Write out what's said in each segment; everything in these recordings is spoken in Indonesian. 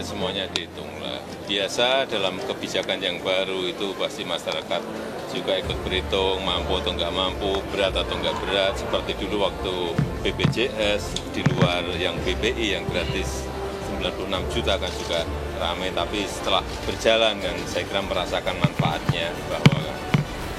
Ya semuanya dihitung lah. Biasa dalam kebijakan yang baru itu pasti masyarakat juga ikut berhitung mampu atau nggak mampu, berat atau nggak berat. Seperti dulu waktu BPJS di luar yang BPI yang gratis 96 juta kan juga ramai. Tapi setelah berjalan kan saya kira merasakan manfaatnya bahwa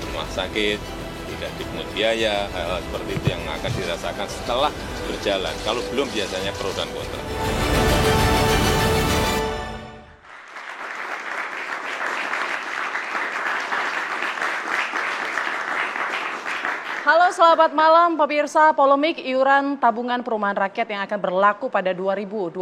rumah sakit tidak dipungut biaya, hal-hal seperti itu yang akan dirasakan setelah berjalan. Kalau belum biasanya pro dan kontra. Halo, selamat malam pemirsa. Polemik iuran tabungan perumahan rakyat yang akan berlaku pada 2027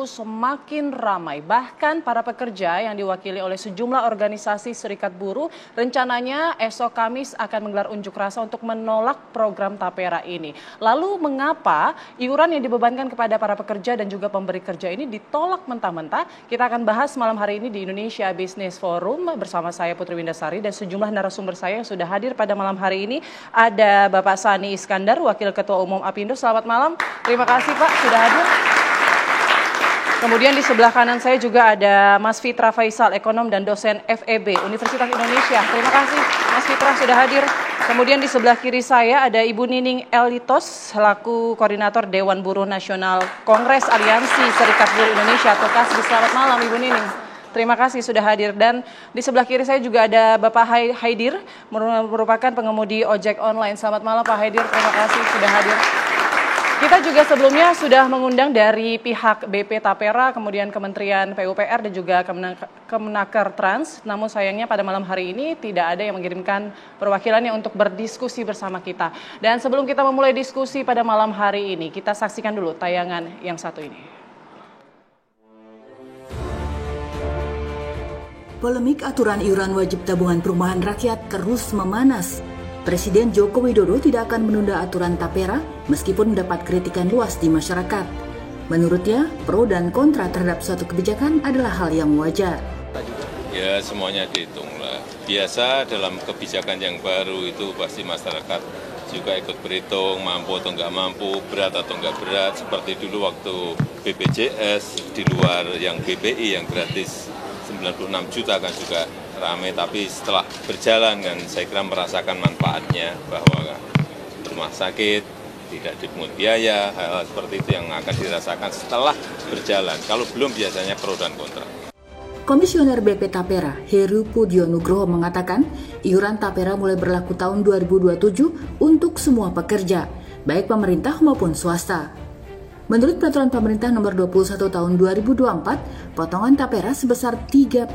semakin ramai. Bahkan para pekerja yang diwakili oleh sejumlah organisasi serikat buruh rencananya esok Kamis akan menggelar unjuk rasa untuk menolak program Tapera ini. Lalu mengapa iuran yang dibebankan kepada para pekerja dan juga pemberi kerja ini ditolak mentah-mentah? Kita akan bahas malam hari ini di Indonesia Business Forum bersama saya Putri Windasari dan sejumlah narasumber saya yang sudah hadir pada malam hari ini. Ada Bapak Sani Iskandar, Wakil Ketua Umum Apindo. Selamat malam. Terima kasih Pak sudah hadir. Kemudian di sebelah kanan saya juga ada Mas Fitra Faisal, ekonom dan dosen FEB Universitas Indonesia. Terima kasih Mas Fitra sudah hadir. Kemudian di sebelah kiri saya ada Ibu Nining Elitos, selaku Koordinator Dewan Buruh Nasional Kongres Aliansi Serikat Buruh Indonesia atau KASBI. Selamat malam Ibu Nining. Terima kasih sudah hadir. Dan di sebelah kiri saya juga ada Bapak Haidir, merupakan pengemudi ojek online. Selamat malam Pak Haidir, terima kasih sudah hadir. Kita juga sebelumnya sudah mengundang dari pihak BP Tapera, kemudian Kementerian PUPR dan juga Kemenaker Trans. Namun sayangnya pada malam hari ini tidak ada yang mengirimkan perwakilannya untuk berdiskusi bersama kita. Dan sebelum kita memulai diskusi pada malam hari ini, kita saksikan dulu tayangan yang satu ini. Polemik aturan iuran wajib tabungan perumahan rakyat terus memanas. Presiden Joko Widodo tidak akan menunda aturan Tapera meskipun mendapat kritikan luas di masyarakat. Menurutnya, pro dan kontra terhadap suatu kebijakan adalah hal yang wajar. Ya semuanya dihitung lah. Biasa dalam kebijakan yang baru itu pasti masyarakat juga ikut berhitung mampu atau nggak mampu, berat atau nggak berat. Seperti dulu waktu BPJS di luar yang BPI yang gratis 96 juta kan juga ramai, tapi setelah berjalan kan saya kira merasakan manfaatnya bahwa rumah sakit tidak dipungut biaya, hal-hal seperti itu yang akan dirasakan setelah berjalan. Kalau belum biasanya pro dan kontra. Komisioner BP Tapera, Heru Pudio Nugroho mengatakan, iuran Tapera mulai berlaku tahun 2027 untuk semua pekerja, baik pemerintah maupun swasta. Menurut Peraturan Pemerintah Nomor 21 Tahun 2024, potongan Tapera sebesar 3%,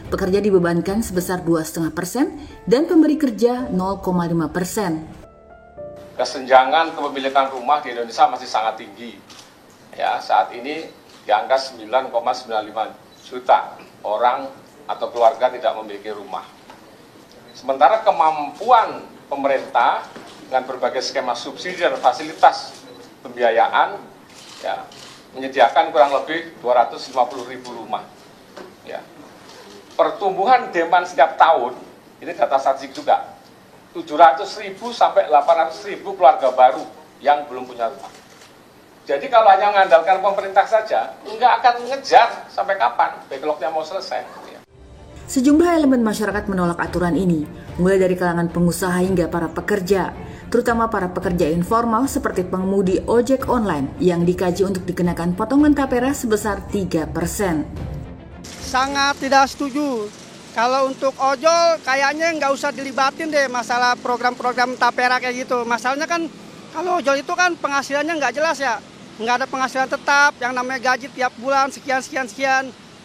pekerja dibebankan sebesar 2,5% dan pemberi kerja 0,5%. Kesenjangan kepemilikan rumah di Indonesia masih sangat tinggi. Ya, saat ini di angka 9,95 juta orang atau keluarga tidak memiliki rumah. Sementara kemampuan pemerintah dengan berbagai skema subsidi dan fasilitas pembiayaan ya, menyediakan kurang lebih 250.000 rumah. Ya. Pertumbuhan demand setiap tahun, ini data statistik juga, 700.000 sampai 800.000 keluarga baru yang belum punya rumah. Jadi kalau hanya mengandalkan pemerintah saja, nggak akan ngejar sampai kapan backlognya mau selesai. Ya. Sejumlah elemen masyarakat menolak aturan ini, mulai dari kalangan pengusaha hingga para pekerja, terutama para pekerja informal seperti pengemudi ojek online yang dikaji untuk dikenakan potongan Tapera sebesar 3%. Sangat tidak setuju. Kalau untuk ojol kayaknya nggak usah dilibatin deh masalah program-program Tapera kayak gitu. Masalahnya kan kalau ojol itu kan penghasilannya nggak jelas ya. Nggak ada penghasilan tetap, yang namanya gaji tiap bulan sekian.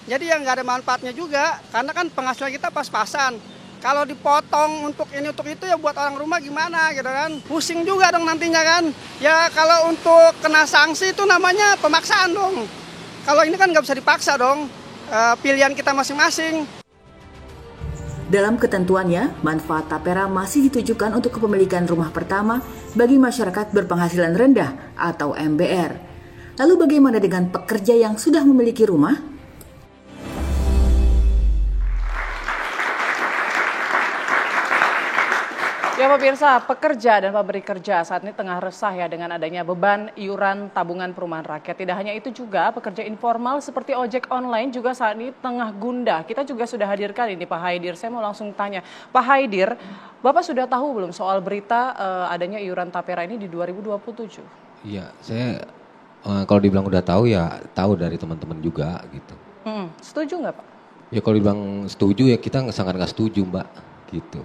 Jadi yang nggak ada manfaatnya juga, karena kan penghasilan kita pas-pasan. Kalau dipotong untuk ini untuk itu ya buat orang rumah gimana gitu kan. Pusing juga dong nantinya kan. Ya kalau untuk kena sanksi itu namanya pemaksaan dong. Kalau ini kan nggak bisa dipaksa dong. Pilihan kita masing-masing. Dalam ketentuannya, manfaat Tapera masih ditujukan untuk kepemilikan rumah pertama bagi masyarakat berpenghasilan rendah atau MBR. Lalu bagaimana dengan pekerja yang sudah memiliki rumah? Ya Ya pemirsa, pekerja dan pemberi kerja saat ini tengah resah ya dengan adanya beban iuran tabungan perumahan rakyat. Tidak hanya itu juga, pekerja informal seperti ojek online juga saat ini tengah gundah. Kita juga sudah hadirkan ini Pak Haidir. Saya mau langsung tanya, Pak Haidir, Bapak sudah tahu belum soal berita adanya iuran tapera ini di 2027? Iya, saya kalau dibilang udah tahu ya tahu dari teman-teman juga gitu. Setuju nggak Pak? Ya kalau dibilang setuju ya kita sangat nggak setuju Mbak gitu.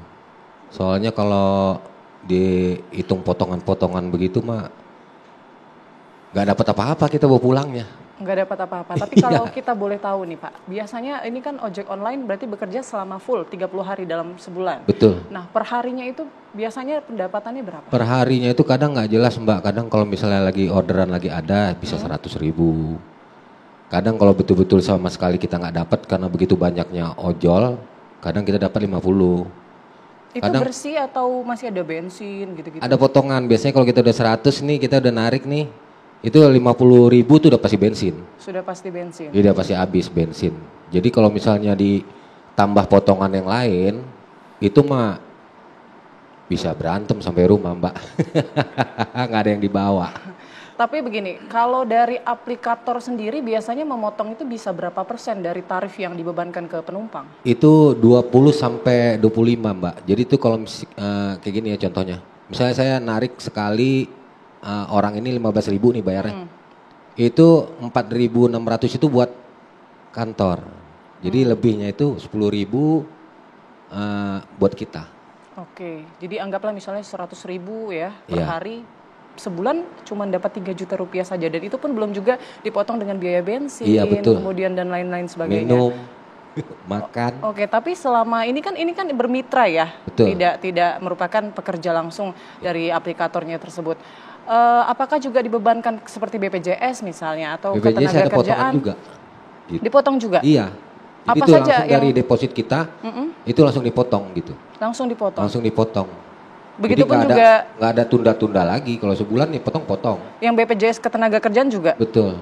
Soalnya kalau dihitung potongan-potongan begitu mah nggak dapat apa-apa kita bawa pulangnya. Nggak dapat apa-apa, tapi kalau kita boleh tahu nih Pak, biasanya ini kan ojek online berarti bekerja selama full 30 hari dalam sebulan. Betul. Nah per harinya itu biasanya pendapatannya berapa? Per harinya itu kadang nggak jelas Mbak, kadang kalau misalnya lagi orderan lagi ada bisa 100.000. Kadang kalau betul-betul sama sekali kita nggak dapat karena begitu banyaknya ojol, kadang kita dapat 50. Itu kadang bersih atau masih ada bensin gitu-gitu? Ada potongan, biasanya kalau kita udah 100 nih, kita udah narik nih, itu 50.000 tuh udah pasti bensin. Sudah pasti bensin? Iya, udah pasti habis bensin. Jadi kalau misalnya ditambah potongan yang lain, itu mah bisa berantem sampai rumah Mbak. Nggak ada yang dibawa. Tapi begini, kalau dari aplikator sendiri biasanya memotong itu bisa berapa persen dari tarif yang dibebankan ke penumpang? Itu 20 sampai 25 Mbak. Jadi itu kalau kayak gini ya contohnya. Misalnya saya narik sekali orang ini 15.000 nih bayarnya. Itu 4.600 itu buat kantor. Jadi lebihnya itu 10.000 buat kita. Oke, jadi anggaplah misalnya 100.000 ya per hari. Sebulan cuma dapat 3 juta rupiah saja dan itu pun belum juga dipotong dengan biaya bensin, kemudian dan lain-lain sebagainya. Minum, makan. Oke, tapi selama ini kan bermitra ya, betul. tidak merupakan pekerja langsung dari aplikatornya tersebut. Apakah juga dibebankan seperti BPJS misalnya atau BPJS ada potongan juga? Gitu. Dipotong juga? Iya. Jadi apa itu saja langsung dari deposit kita, itu langsung dipotong gitu. Langsung dipotong? Langsung dipotong. Begitupun jadi juga nggak ada tunda-tunda lagi, kalau sebulan nih potong-potong. Yang BPJS Ketenagakerjaan juga? Betul.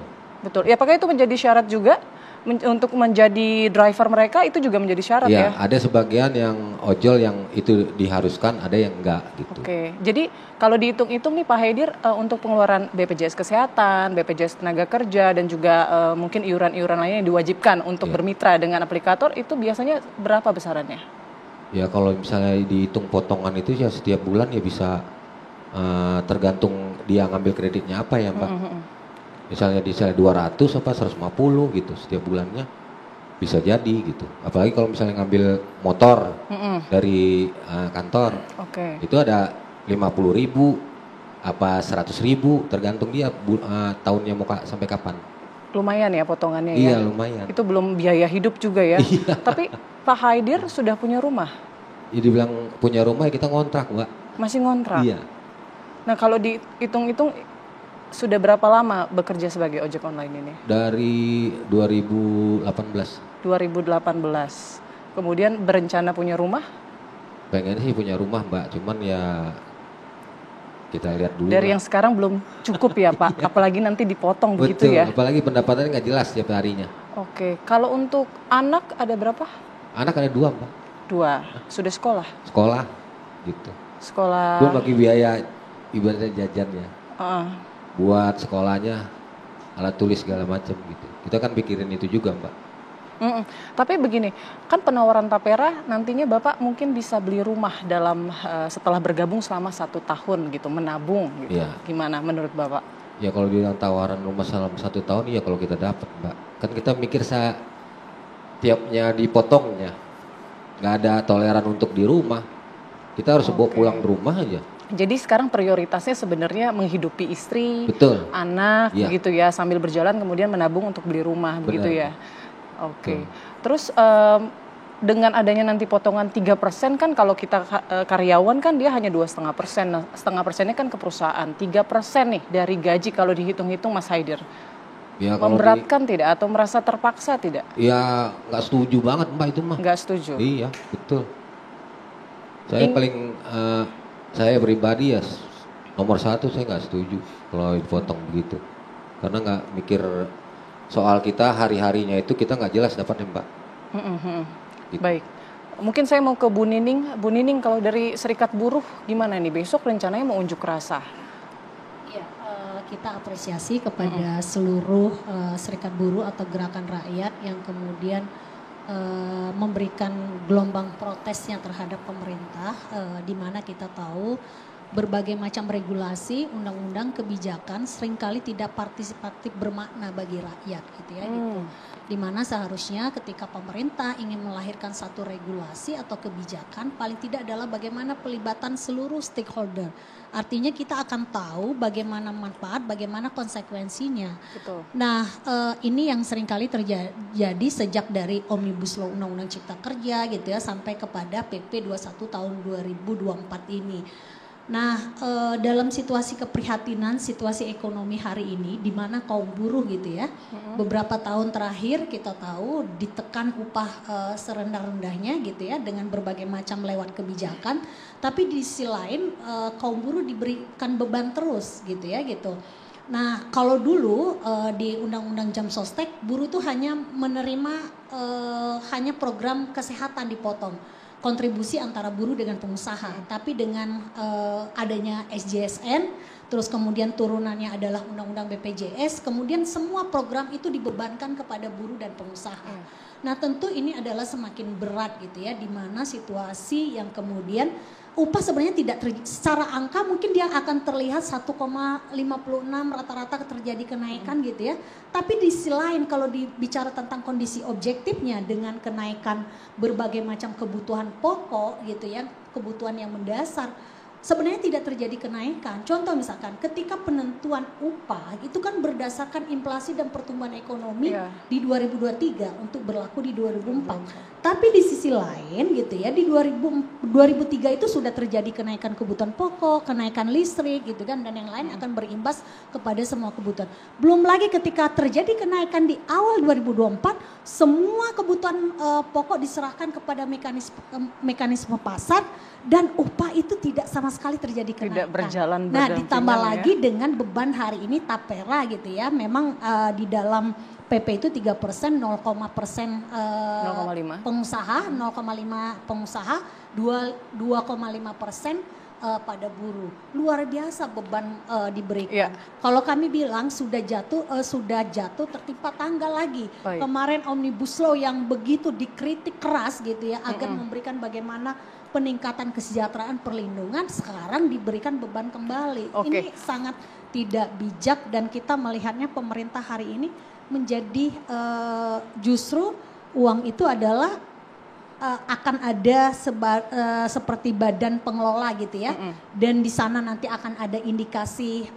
Ya apakah itu menjadi syarat juga untuk menjadi driver mereka, itu juga menjadi syarat ya? Ada sebagian yang ojol yang itu diharuskan, ada yang enggak gitu. Oke, jadi kalau dihitung-hitung nih Pak Haidir, untuk pengeluaran BPJS Kesehatan, BPJS Tenaga Kerja dan juga mungkin iuran-iuran lainnya yang diwajibkan untuk bermitra dengan aplikator, itu biasanya berapa besarannya? Ya kalau misalnya dihitung potongan itu ya setiap bulan ya bisa tergantung dia ngambil kreditnya apa ya Mbak. Misalnya di 200 apa 150 gitu setiap bulannya bisa jadi gitu. Apalagi kalau misalnya ngambil motor dari kantor, itu ada 50.000 apa 100.000 tergantung dia tahunnya mau sampai kapan. Lumayan ya potongannya ya? Iya lumayan. Itu belum biaya hidup juga ya. Iya. Tapi Pak Haidir sudah punya rumah? Ya dibilang punya rumah ya kita ngontrak Mbak. Masih ngontrak? Iya. Nah kalau dihitung-hitung sudah berapa lama bekerja sebagai ojek online ini? Dari 2018. 2018. Kemudian berencana punya rumah? Pengen sih punya rumah Mbak, cuman ya kita lihat dulu. Dari yang sekarang belum cukup ya Pak, apalagi nanti dipotong. Betul, begitu ya. Apalagi pendapatannya nggak jelas setiap harinya. Oke, kalau untuk anak ada berapa? Anak ada 2 Mbak. 2, sudah sekolah? Sekolah, gitu. Sekolah. Belum bagi biaya ibaratnya jajan ya. Buat sekolahnya, alat tulis segala macam gitu. Kita kan pikirin itu juga Mbak. Tapi begini, kan penawaran tapera nantinya Bapak mungkin bisa beli rumah dalam setelah bergabung selama 1 tahun gitu, menabung gitu. Iya. Gimana menurut Bapak? Ya kalau bilang tawaran rumah selama 1 tahun ya kalau kita dapat Mbak. Kan kita mikir tiapnya dipotongnya. Nggak ada toleran untuk di rumah. Kita harus bawa pulang rumah aja. Jadi sekarang prioritasnya sebenarnya menghidupi istri, betul, anak, gitu ya, sambil berjalan kemudian menabung untuk beli rumah, begitu ya. Oke. Terus dengan adanya nanti potongan 3% kan kalau kita karyawan kan dia hanya 2,5%. Nah, 0,5%-nya kan ke perusahaan. 3% nih dari gaji kalau dihitung-hitung Mas Haidir. Ya, memberatkan tidak atau merasa terpaksa tidak? Ya nggak setuju banget Mbak itu mah. Nggak setuju? Iya betul. Saya pribadi ya nomor 1 saya nggak setuju kalau dipotong begitu. Karena nggak mikir soal kita hari-harinya itu kita nggak jelas dapatnya Mbak. Gitu. Baik. Mungkin saya mau ke Bu Nining. Bu Nining, kalau dari Serikat Buruh gimana nih? Besok rencananya mau unjuk rasa. Ya, kita apresiasi kepada seluruh serikat buruh atau gerakan rakyat yang kemudian memberikan gelombang protesnya terhadap pemerintah, di mana kita tahu berbagai macam regulasi, undang-undang, kebijakan seringkali tidak partisipatif bermakna bagi rakyat gitu ya gitu. Dimana seharusnya ketika pemerintah ingin melahirkan satu regulasi atau kebijakan paling tidak adalah bagaimana pelibatan seluruh stakeholder. Artinya kita akan tahu bagaimana manfaat, bagaimana konsekuensinya. Betul. Nah ini yang seringkali terjadi sejak dari Omnibus Law Undang-Undang Cipta Kerja gitu ya sampai kepada PP 21 tahun 2024 ini. Nah, dalam situasi keprihatinan, situasi ekonomi hari ini, di mana kaum buruh gitu ya, beberapa tahun terakhir kita tahu ditekan upah serendah-rendahnya gitu ya, dengan berbagai macam lewat kebijakan. Tapi di sisi lain kaum buruh diberikan beban terus gitu ya gitu. Nah, kalau dulu di Undang-Undang Jam Sostek, buruh tuh hanya menerima hanya program kesehatan dipotong. Kontribusi antara buruh dengan pengusaha, tapi dengan adanya SJSN, terus kemudian turunannya adalah Undang-Undang BPJS, kemudian semua program itu dibebankan kepada buruh dan pengusaha. Nah tentu ini adalah semakin berat gitu ya, di mana situasi yang kemudian upah sebenarnya tidak secara angka mungkin dia akan terlihat 1,56 rata-rata terjadi kenaikan gitu ya. Tapi di sisi lain kalau dibicara tentang kondisi objektifnya dengan kenaikan berbagai macam kebutuhan pokok gitu ya, kebutuhan yang mendasar, sebenarnya tidak terjadi kenaikan. Contoh misalkan ketika penentuan upah itu kan berdasarkan inflasi dan pertumbuhan ekonomi di 2023 untuk berlaku di 2004. Tapi di sisi lain gitu ya di 2003 itu sudah terjadi kenaikan kebutuhan pokok, kenaikan listrik gitu kan, dan yang lain akan berimbas kepada semua kebutuhan. Belum lagi ketika terjadi kenaikan di awal 2024 semua kebutuhan pokok diserahkan kepada mekanisme pasar dan upah itu tidak sama sekali terjadi kenaikan. Tidak berjalan Nah ditambah lagi dengan beban hari ini tapera gitu ya, memang di dalam PP itu 3%, 0,5% pengusaha, 0,5 pengusaha, 2,5% pada buruh. Luar biasa beban diberikan. Kalau kami bilang sudah jatuh tertimpa tangga lagi. Kemarin Omnibus Law yang begitu dikritik keras gitu ya agar memberikan bagaimana peningkatan kesejahteraan perlindungan, sekarang diberikan beban kembali. Ini sangat tidak bijak dan kita melihatnya pemerintah hari ini menjadi justru uang itu adalah akan ada seperti badan pengelola gitu ya, dan di sana nanti akan ada indikasi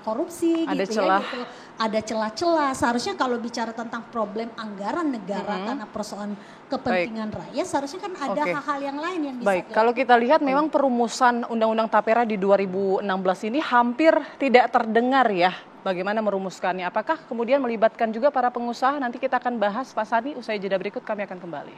korupsi ada gitu celah. ya gitu, ada celah-celah. Seharusnya kalau bicara tentang problem anggaran negara karena persoalan kepentingan rakyat, seharusnya kan ada hal-hal yang lain yang bisa dilakukan. Kalau kita lihat memang perumusan Undang-Undang Tapera di 2016 ini hampir tidak terdengar ya. Bagaimana merumuskannya? Apakah kemudian melibatkan juga para pengusaha? Nanti kita akan bahas Pak Sani, usai jeda berikut kami akan kembali.